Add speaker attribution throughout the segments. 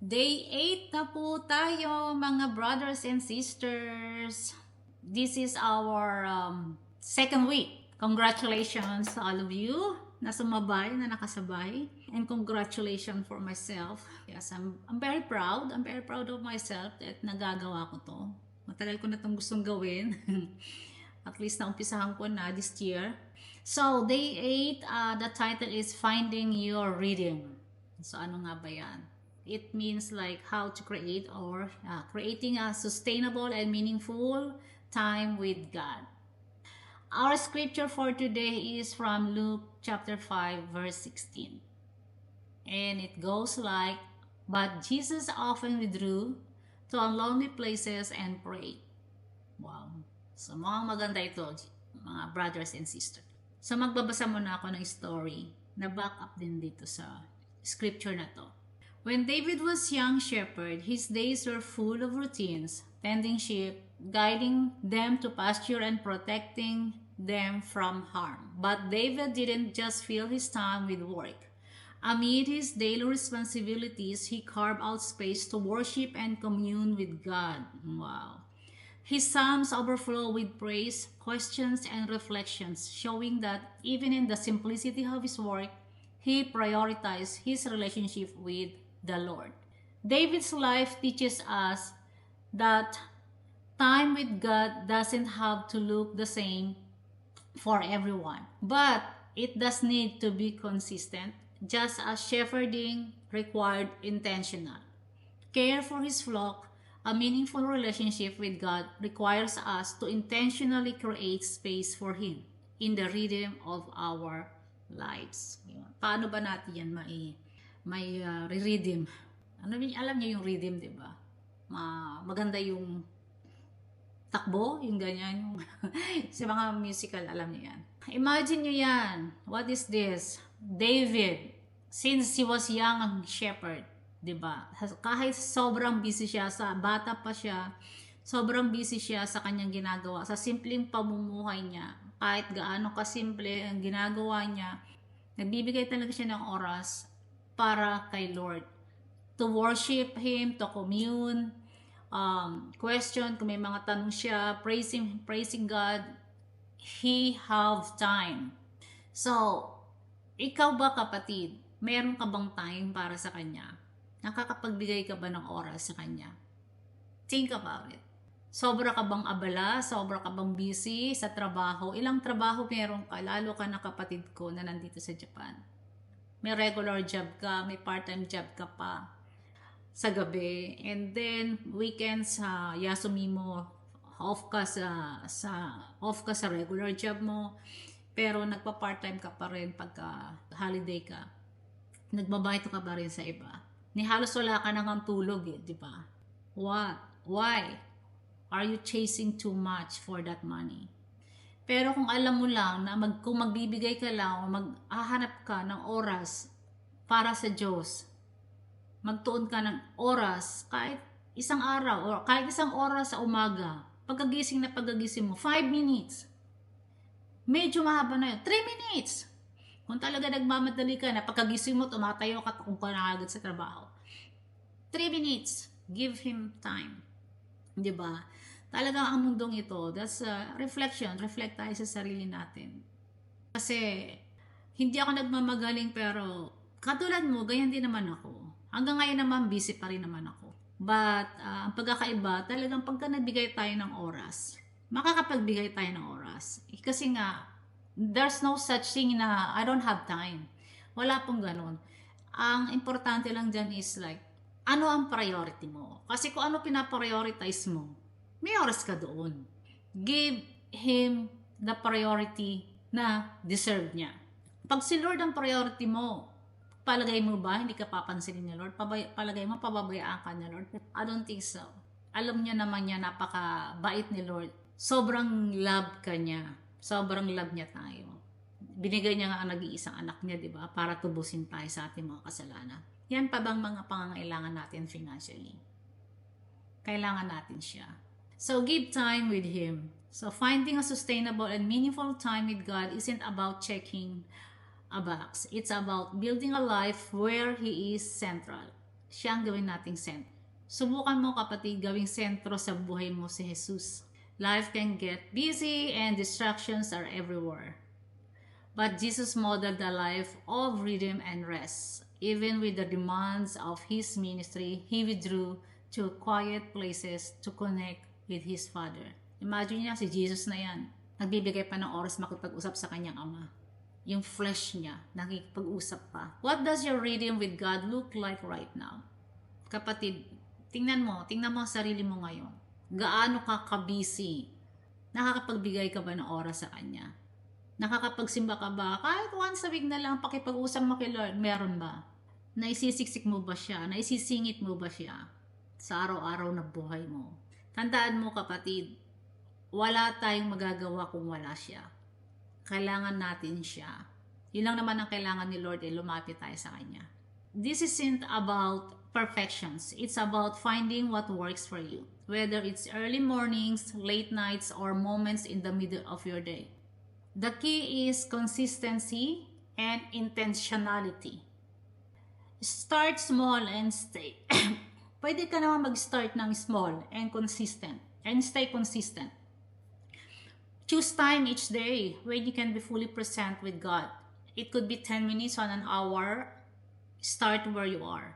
Speaker 1: Day 8 na po tayo mga brothers and sisters. This is our second week. Congratulations to all of you na sumabay, na nakasabay. And congratulations for myself. Yes, I'm very proud. I'm very proud of myself that nagagawa ko to. Matagal ko na itong gustong gawin. At least naumpisahan ko na this year. So, day 8, the title is Finding Your Rhythm. So, ano nga ba yan? It means like how to create or creating a sustainable and meaningful time with God. Our scripture for today is from Luke chapter 5 verse 16. And it goes like, "But Jesus often withdrew to lonely places and prayed." Wow. So mukhang maganda ito, mga brothers and sisters. So magbabasa muna ako ng story na back up din dito sa scripture na to. When David was young shepherd, his days were full of routines, tending sheep, guiding them to pasture and protecting them from harm. But David didn't just fill his time with work. Amid his daily responsibilities, he carved out space to worship and commune with God. Wow. His psalms overflow with praise, questions, and reflections, showing that even in the simplicity of his work, he prioritized his relationship with the Lord. David's life teaches us that time with God doesn't have to look the same for everyone, but it does need to be consistent, just as shepherding required intentional care for his flock. A meaningful relationship with God requires us to intentionally create space for Him in the rhythm of our lives. Paano ba natin yan re-rhythm? Alam niyo yung rhythm, di ba? Maganda yung takbo, yung ganyan. Yung sa mga musical, alam niyo yan. Imagine niyo yan. What is this? David, since he was young shepherd, diba? Kahit sobrang busy siya, sa bata pa siya, sobrang busy siya sa kanyang ginagawa, sa simpleng pamumuhay niya, kahit gaano kasimple ang ginagawa niya, nagbibigay talaga siya ng oras para kay Lord. To worship Him, to commune, question, kung may mga tanong siya, praising God, He have time. So, ikaw ba kapatid, meron ka bang time para sa Kanya? Nakakapagbigay ka ba ng oras sa Kanya? Think about it. Sobra ka bang abala? Sobra ka bang busy sa trabaho? Ilang trabaho meron ka? Lalo ka na kapatid ko na nandito sa Japan. May regular job ka, may part-time job ka pa sa gabi. And then, weekends, yasumi mo, off ka sa regular job mo. Pero nagpa-part-time ka pa rin pagka holiday ka. Nagbabayto ka pa rin sa iba. Ni halos wala ka nang tulog di ba? What? Why? Are you chasing too much for that money? Pero kung alam mo lang na kung magbibigay ka lang o maghahanap ka ng oras para sa Diyos, magtuon ka ng oras kahit isang araw o kahit isang oras sa umaga, pagkagising mo, 5 minutes. Medyo mahaba na yun, 3 minutes. Kung talaga nagmamadali ka na, pagkagising mo, tumatayo ka kung ka na agad sa trabaho. 3 minutes. Give Him time. Diba? Talagang ang mundong ito, that's reflection. Reflect tayo sa sarili natin. Kasi, hindi ako nagmamagaling pero, katulad mo, ganyan din naman ako. Hanggang ngayon naman, busy pa rin naman ako. But, ang pagkakaiba, talagang pagka nagbigay tayo ng oras, makakapagbigay tayo ng oras. Kasi nga, there's no such thing na I don't have time. Wala pong ganun. Ang importante lang dyan is like, ano ang priority mo? Kasi kung ano pinaprioritize mo, may oras ka doon. Give Him the priority na deserve niya. Pag si Lord ang priority mo, palagay mo ba hindi ka papansinin ni Lord? Palagay mo pababayaan ka ni Lord? I don't think so. Alam niya naman niya, napakabait ni Lord. Sobrang love ka niya. Sobrang love niya tayo. Binigay niya nga ang nag-iisang anak niya, di ba? Para tubusin tayo sa ating mga kasalanan. Yan pa bang mga pangangailangan natin financially? Kailangan natin siya. So, give time with Him. So, finding a sustainable and meaningful time with God isn't about checking a box. It's about building a life where He is central. Siya ang gawin nating sentro. Subukan mo kapatid gawing sentro sa buhay mo si Jesus. Life can get busy and distractions are everywhere. But Jesus modeled a life of rhythm and rest. Even with the demands of his ministry, he withdrew to quiet places to connect with his Father. Imagine niya si Jesus na yan. Nagbibigay pa ng oras makipag-usap sa kanyang Ama. Yung flesh niya, nakikipag-usap pa. What does your rhythm with God look like right now? Kapatid, tingnan mo ang sarili mo ngayon. Gaano ka ka-busy? Nakakapagbigay ka ba ng oras sa Kanya? Nakakapagsimba ka ba? Kahit once a week na lang, pakipag-usap mo kay Lord, meron ba? Naisisiksik mo ba siya? Naisisingit mo ba siya? Sa araw-araw na buhay mo. Tandaan mo kapatid, wala tayong magagawa kung wala siya. Kailangan natin siya. Yun lang naman ang kailangan ni Lord, lumapit tayo sa Kanya. This isn't about perfections. It's about finding what works for you. Whether it's early mornings, late nights, or moments in the middle of your day. The key is consistency and intentionality. Start small and stay. Pwede ka naman mag-start ng small and consistent. And stay consistent. Choose time each day when you can be fully present with God. It could be 10 minutes on an hour. Start where you are.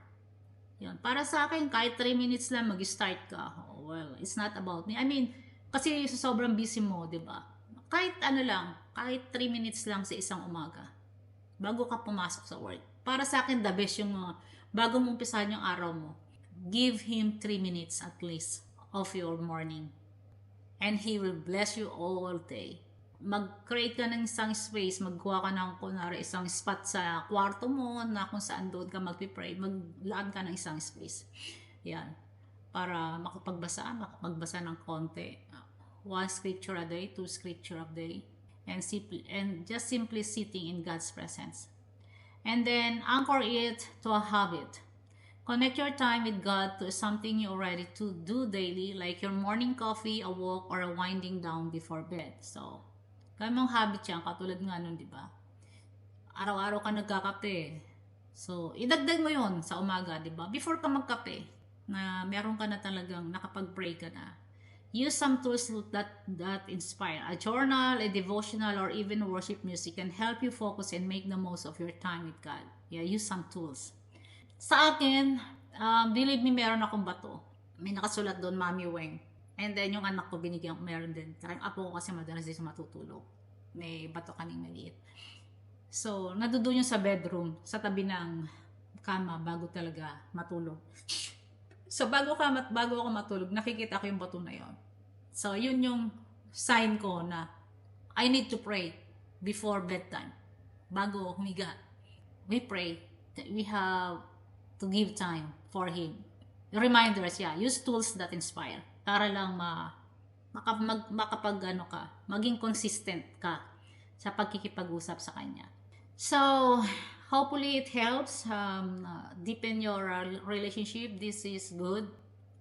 Speaker 1: Yun. Para sa akin, kahit 3 minutes lang mag-start ka. Oh, well, it's not about me. I mean, kasi sobrang busy mo, di ba? Kahit ano lang, kahit 3 minutes lang sa isang umaga. Bago ka pumasok sa work. Para sa akin, the best yung bago mo umpisahan yung araw mo. Give Him 3 minutes at least of your morning. And He will bless you all day. Mag-create ka ng isang space, magkuha ka ng kunwari isang spot sa kwarto mo na kung saan doon ka magpipray, maglaan ka ng isang space. Yan. Para makapagbasa ng konti. 1 scripture a day, 2 scripture a day. And just simply sitting in God's presence. And then anchor it to a habit. Connect your time with God to something you're ready to do daily, like your morning coffee, a walk, or a winding down before bed. So, gawin mong habit yan, katulad nga nun, di ba? Araw-araw ka nagkakape. So, idagdag mo yon sa umaga, di ba? Before ka magkape, na meron ka na talagang nakapag-pray ka na. Use some tools that inspire. A journal, a devotional, or even worship music can help you focus and make the most of your time with God. Yeah, use some tools. Sa akin, believe me, meron akong bato. May nakasulat doon, Mami Weng. And then, yung anak ko, binigyan ko, meron din. Tsaka yung apo ko kasi madalas din matutulog. May bato kaming maliit. So, nandoon yung sa bedroom, sa tabi ng kama, bago talaga matulog. So, bago ako matulog, nakikita ko yung bato na yon. So, yun yung sign ko na I need to pray before bedtime. Bago humiga. We pray. We have to give time for Him. Reminders, yeah. Use tools that inspire. Para lang maging consistent ka sa pagkikipag-usap sa Kanya. So, hopefully it helps deepen your relationship. This is good.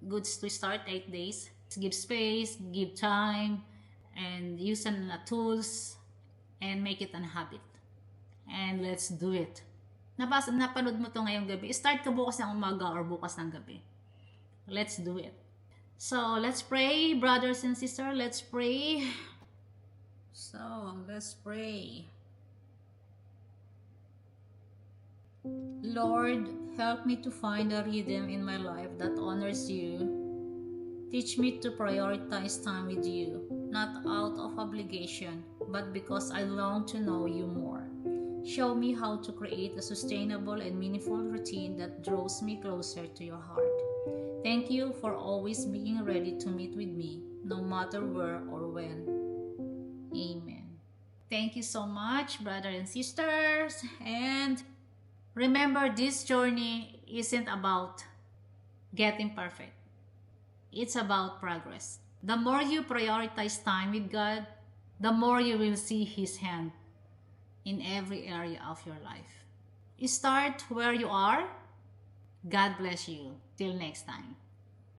Speaker 1: Good to start 8 days. Give space, give time, and use tools, and make it a habit. And let's do it. Napanood mo to ngayong gabi. Start ka bukas ng umaga or bukas ng gabi. Let's do it. So, let's pray, brothers and sisters. Let's pray. So, let's pray. Lord, help me to find a rhythm in my life that honors you. Teach me to prioritize time with you, not out of obligation, but because I long to know you more. Show me how to create a sustainable and meaningful routine that draws me closer to your heart. Thank you for always being ready to meet with me, no matter where or when. Amen. Thank you so much, brothers and sisters. And remember, this journey isn't about getting perfect. It's about progress. The more you prioritize time with God, the more you will see His hand in every area of your life. Start where you are. God bless you. Till next time.